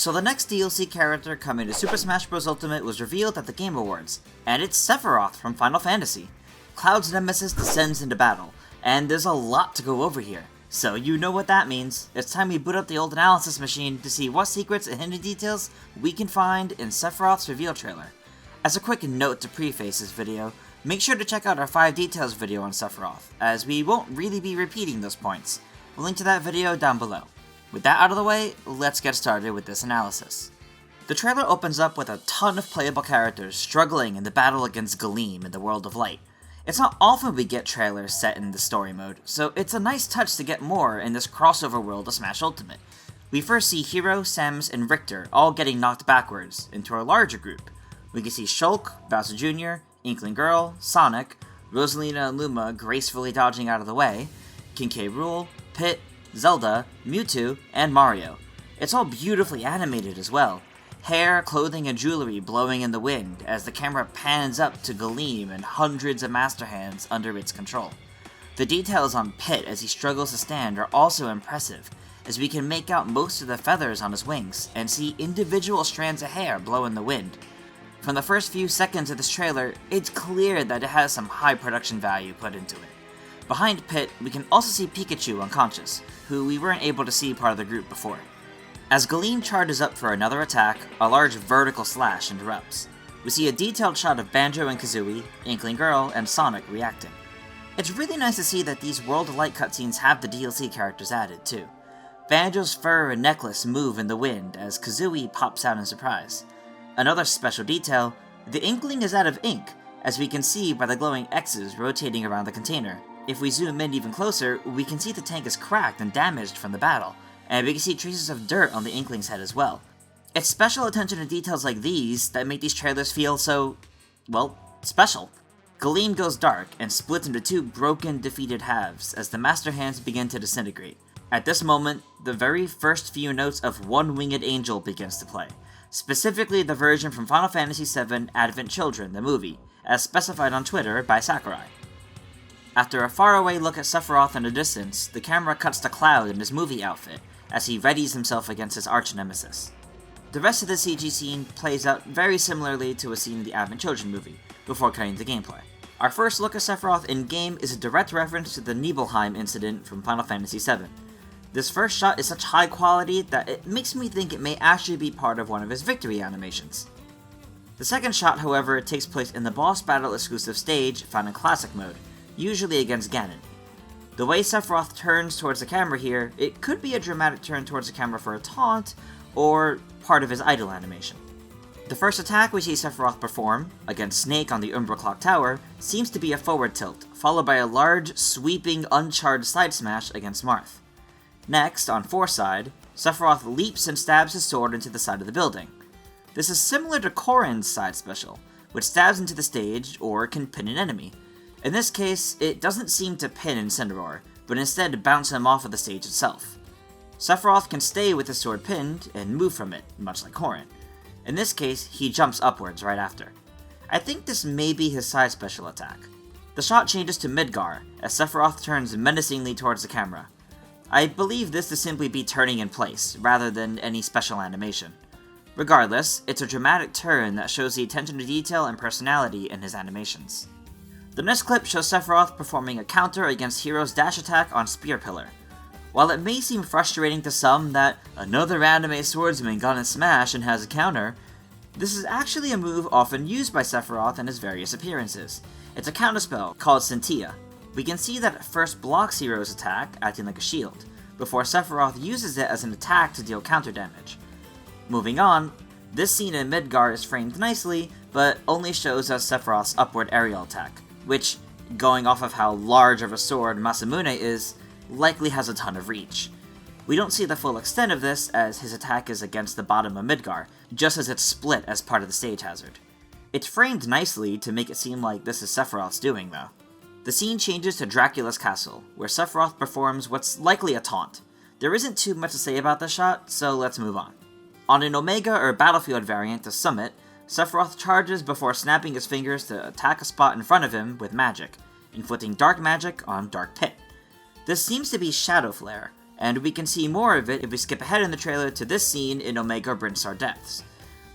So the next DLC character coming to Super Smash Bros. Ultimate was revealed at the Game Awards, and it's Sephiroth from Final Fantasy. Cloud's nemesis descends into battle, and there's a lot to go over here. So you know what that means. It's time we boot up the old analysis machine to see what secrets and hidden details we can find in Sephiroth's reveal trailer. As a quick note to preface this video, make sure to check out our 5 details video on Sephiroth, as we won't really be repeating those points. We'll link to that video down below. With that out of the way, let's get started with this analysis. The trailer opens up with a ton of playable characters struggling in the battle against Galeem in the World of Light. It's not often we get trailers set in the story mode, so it's a nice touch to get more in this crossover world of Smash Ultimate. We first see Hero, Samus, and Richter all getting knocked backwards into a larger group. We can see Shulk, Bowser Jr., Inkling Girl, Sonic, Rosalina and Luma gracefully dodging out of the way, King K. Rool, Pit, Zelda, Mewtwo, and Mario. It's all beautifully animated as well. Hair, clothing, and jewelry blowing in the wind as the camera pans up to Galeem and hundreds of Master Hands under its control. The details on Pit as he struggles to stand are also impressive, as we can make out most of the feathers on his wings and see individual strands of hair blow in the wind. From the first few seconds of this trailer, it's clear that it has some high production value put into it. Behind Pit, we can also see Pikachu unconscious, who we weren't able to see part of the group before. As Galeem charges up for another attack, a large vertical slash interrupts. We see a detailed shot of Banjo and Kazooie, Inkling Girl, and Sonic reacting. It's really nice to see that these World of Light cutscenes have the DLC characters added, too. Banjo's fur and necklace move in the wind as Kazooie pops out in surprise. Another special detail, the Inkling is out of ink, as we can see by the glowing X's rotating around the container. If we zoom in even closer, we can see the tank is cracked and damaged from the battle, and we can see traces of dirt on the Inkling's head as well. It's special attention to details like these that make these trailers feel so, well, special. Galeem goes dark and splits into 2 broken, defeated halves as the Master Hands begin to disintegrate. At this moment, the very first few notes of One Winged Angel begins to play, specifically the version from Final Fantasy VII Advent Children, the movie, as specified on Twitter by Sakurai. After a faraway look at Sephiroth in the distance, the camera cuts to Cloud in his movie outfit, as he readies himself against his arch-nemesis. The rest of the CG scene plays out very similarly to a scene in the Advent Children movie, before cutting to gameplay. Our first look at Sephiroth in-game is a direct reference to the Nibelheim incident from Final Fantasy VII. This first shot is such high quality that it makes me think it may actually be part of one of his victory animations. The second shot, however, takes place in the boss battle exclusive stage found in Classic mode, usually against Ganon. The way Sephiroth turns towards the camera here, it could be a dramatic turn towards the camera for a taunt, or part of his idle animation. The first attack we see Sephiroth perform, against Snake on the Umbra Clock Tower, seems to be a forward tilt, followed by a large, sweeping, uncharged side smash against Marth. Next, on Force side, Sephiroth leaps and stabs his sword into the side of the building. This is similar to Corrin's side special, which stabs into the stage or can pin an enemy. In this case, it doesn't seem to pin Incineroar, but instead bounce him off of the stage itself. Sephiroth can stay with his sword pinned and move from it, much like Corrin. In this case, he jumps upwards right after. I think this may be his side special attack. The shot changes to Midgar, as Sephiroth turns menacingly towards the camera. I believe this to simply be turning in place, rather than any special animation. Regardless, it's a dramatic turn that shows the attention to detail and personality in his animations. The next clip shows Sephiroth performing a counter against Hero's dash attack on Spear Pillar. While it may seem frustrating to some that another anime swordsman got in Smash and has a counter, this is actually a move often used by Sephiroth in his various appearances. It's a counterspell called Cynthia. We can see that it first blocks Hero's attack, acting like a shield, before Sephiroth uses it as an attack to deal counter damage. Moving on, this scene in Midgar is framed nicely, but only shows us Sephiroth's upward aerial attack, which, going off of how large of a sword Masamune is, likely has a ton of reach. We don't see the full extent of this, as his attack is against the bottom of Midgar, just as it's split as part of the stage hazard. It's framed nicely to make it seem like this is Sephiroth's doing, though. The scene changes to Dracula's castle, where Sephiroth performs what's likely a taunt. There isn't too much to say about this shot, so let's move on. On an Omega or Battlefield variant to Summit, Sephiroth charges before snapping his fingers to attack a spot in front of him with magic, inflicting dark magic on Dark Pit. This seems to be Shadow Flare, and we can see more of it if we skip ahead in the trailer to this scene in Omega Brinstar Depths.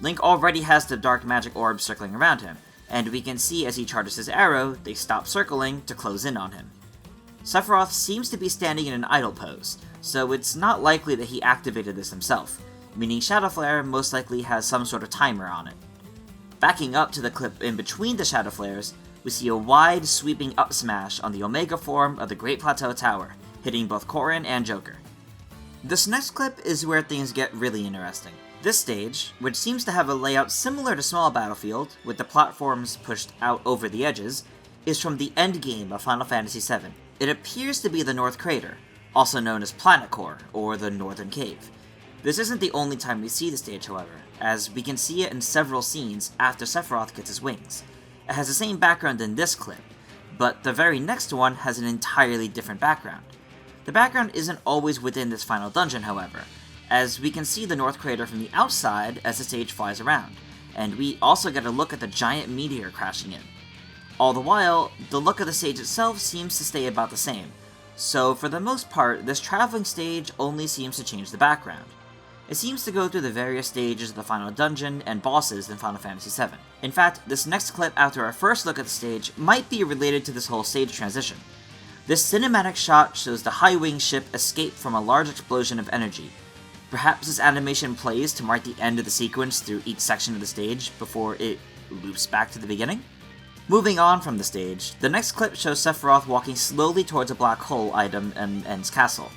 Link already has the dark magic orb circling around him, and we can see as he charges his arrow, they stop circling to close in on him. Sephiroth seems to be standing in an idle pose, so it's not likely that he activated this himself, meaning Shadow Flare most likely has some sort of timer on it. Backing up to the clip in between the Shadow Flares, we see a wide, sweeping up smash on the Omega form of the Great Plateau Tower, hitting both Corrin and Joker. This next clip is where things get really interesting. This stage, which seems to have a layout similar to Small Battlefield, with the platforms pushed out over the edges, is from the endgame of Final Fantasy VII. It appears to be the North Crater, also known as Planet Core, or the Northern Cave. This isn't the only time we see the stage, however, as we can see it in several scenes after Sephiroth gets his wings. It has the same background in this clip, but the very next one has an entirely different background. The background isn't always within this final dungeon, however, as we can see the North Crater from the outside as the stage flies around, and we also get a look at the giant meteor crashing in. All the while, the look of the stage itself seems to stay about the same, so for the most part, this traveling stage only seems to change the background. It seems to go through the various stages of the final dungeon and bosses in Final Fantasy VII. In fact, this next clip after our first look at the stage might be related to this whole stage transition. This cinematic shot shows the high-wing ship escape from a large explosion of energy. Perhaps this animation plays to mark the end of the sequence through each section of the stage before it loops back to the beginning? Moving on from the stage, the next clip shows Sephiroth walking slowly towards a black hole item in End's castle.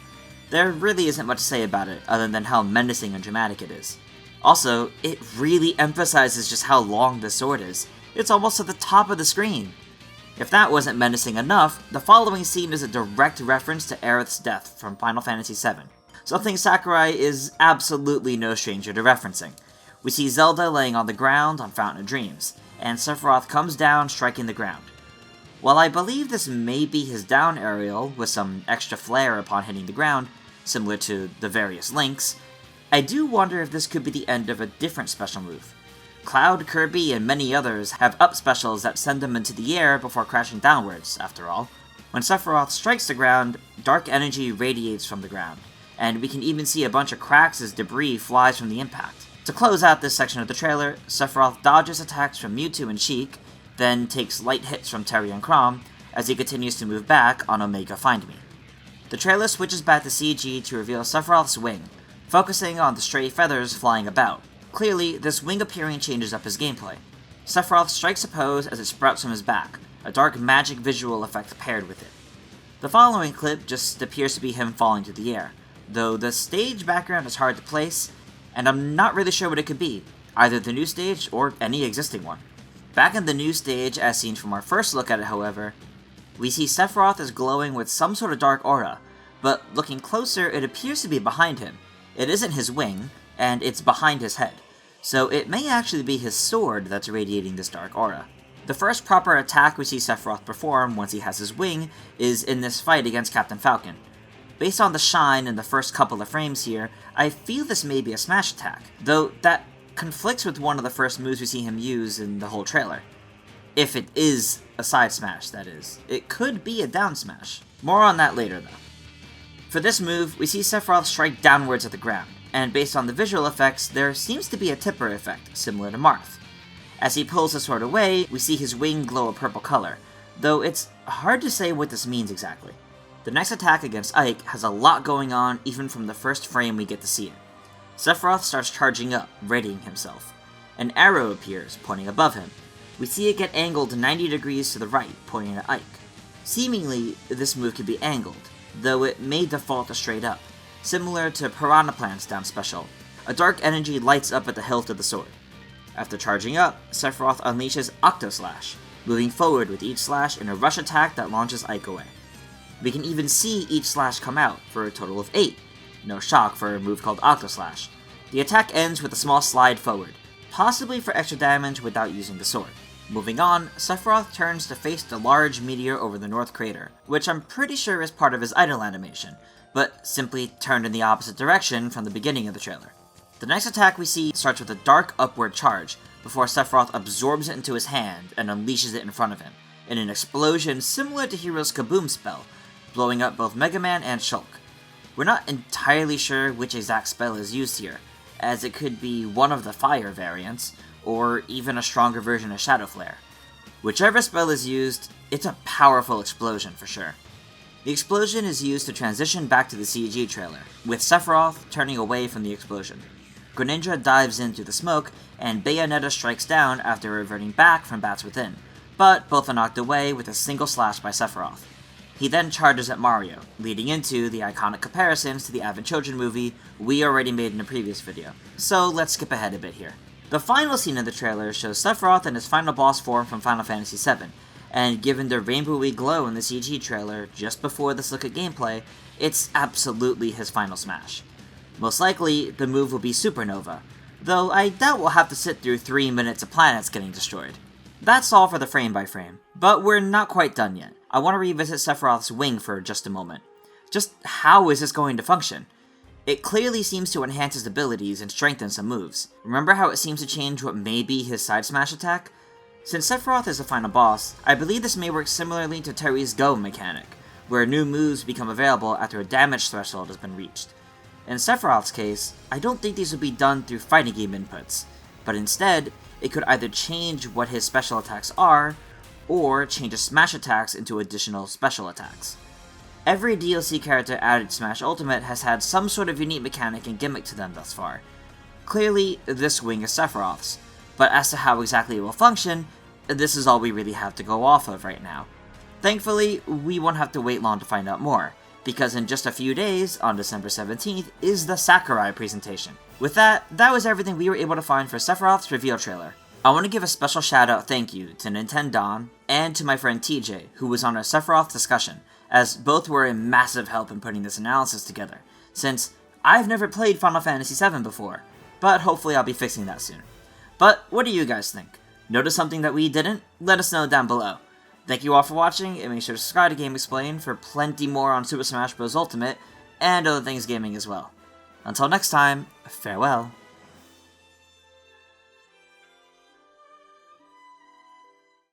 There really isn't much to say about it, other than how menacing and dramatic it is. Also, it really emphasizes just how long this sword is. It's almost at the top of the screen. If that wasn't menacing enough, the following scene is a direct reference to Aerith's death from Final Fantasy VII, something Sakurai is absolutely no stranger to referencing. We see Zelda laying on the ground on Fountain of Dreams, and Sephiroth comes down striking the ground. While I believe this may be his down aerial with some extra flair upon hitting the ground, similar to the various Links, I do wonder if this could be the end of a different special move. Cloud, Kirby, and many others have up specials that send them into the air before crashing downwards, after all. When Sephiroth strikes the ground, dark energy radiates from the ground, and we can even see a bunch of cracks as debris flies from the impact. To close out this section of the trailer, Sephiroth dodges attacks from Mewtwo and Sheik, then takes light hits from Terry and Chrom, as he continues to move back on Omega Find Me. The trailer switches back to CG to reveal Sephiroth's wing, focusing on the stray feathers flying about. Clearly, this wing appearing changes up his gameplay. Sephiroth strikes a pose as it sprouts from his back, a dark magic visual effect paired with it. The following clip just appears to be him falling through the air, though the stage background is hard to place, and I'm not really sure what it could be, either the new stage or any existing one. Back in the new stage, as seen from our first look at it, however, we see Sephiroth is glowing with some sort of dark aura, but looking closer, it appears to be behind him. It isn't his wing, and it's behind his head, so it may actually be his sword that's radiating this dark aura. The first proper attack we see Sephiroth perform once he has his wing is in this fight against Captain Falcon. Based on the shine in the first couple of frames here, I feel this may be a smash attack, though that conflicts with one of the first moves we see him use in the whole trailer. If it is a side smash, that is. It could be a down smash. More on that later, though. For this move, we see Sephiroth strike downwards at the ground, and based on the visual effects, there seems to be a tipper effect, similar to Marth. As he pulls the sword away, we see his wing glow a purple color, though it's hard to say what this means exactly. The next attack against Ike has a lot going on even from the first frame we get to see it. Sephiroth starts charging up, readying himself. An arrow appears, pointing above him. We see it get angled 90 degrees to the right, pointing at Ike. Seemingly, this move could be angled, though it may default to straight up, similar to Piranha Plant's down special. A dark energy lights up at the hilt of the sword. After charging up, Sephiroth unleashes Octo Slash, moving forward with each slash in a rush attack that launches Ike away. We can even see each slash come out, for a total of 8. No shock for a move called Octo Slash. The attack ends with a small slide forward, possibly for extra damage without using the sword. Moving on, Sephiroth turns to face the large meteor over the North Crater, which I'm pretty sure is part of his idle animation, but simply turned in the opposite direction from the beginning of the trailer. The next attack we see starts with a dark upward charge, before Sephiroth absorbs it into his hand and unleashes it in front of him, in an explosion similar to Hero's Kaboom spell, blowing up both Mega Man and Shulk. We're not entirely sure which exact spell is used here, as it could be one of the fire variants, or even a stronger version of Shadow Flare. Whichever spell is used, it's a powerful explosion for sure. The explosion is used to transition back to the CG trailer, with Sephiroth turning away from the explosion. Greninja dives in through the smoke, and Bayonetta strikes down after reverting back from bats within, but both are knocked away with a single slash by Sephiroth. He then charges at Mario, leading into the iconic comparisons to the Advent Children movie we already made in a previous video, so let's skip ahead a bit here. The final scene of the trailer shows Sephiroth in his final boss form from Final Fantasy VII, and given the rainbowy glow in the CG trailer just before this look at gameplay, it's absolutely his final smash. Most likely, the move will be Supernova, though I doubt we'll have to sit through 3 minutes of planets getting destroyed. That's all for the frame by frame, but we're not quite done yet. I want to revisit Sephiroth's wing for just a moment. Just how is this going to function? It clearly seems to enhance his abilities and strengthen some moves. Remember how it seems to change what may be his side smash attack? Since Sephiroth is the final boss, I believe this may work similarly to Terry's Go mechanic, where new moves become available after a damage threshold has been reached. In Sephiroth's case, I don't think these would be done through fighting game inputs, but instead, it could either change what his special attacks are, or change his smash attacks into additional special attacks. Every DLC character added to Smash Ultimate has had some sort of unique mechanic and gimmick to them thus far. Clearly, this wing is Sephiroth's, but as to how exactly it will function, this is all we really have to go off of right now. Thankfully, we won't have to wait long to find out more, because in just a few days, on December 17th, is the Sakurai presentation. With that was everything we were able to find for Sephiroth's reveal trailer. I want to give a special shout out thank you to Nintendon and to my friend TJ, who was on our Sephiroth discussion, as both were a massive help in putting this analysis together, since I've never played Final Fantasy VII before, but hopefully I'll be fixing that soon. But what do you guys think? Notice something that we didn't? Let us know down below. Thank you all for watching, and make sure to subscribe to Game Explained for plenty more on Super Smash Bros. Ultimate, and other things gaming as well. Until next time, farewell.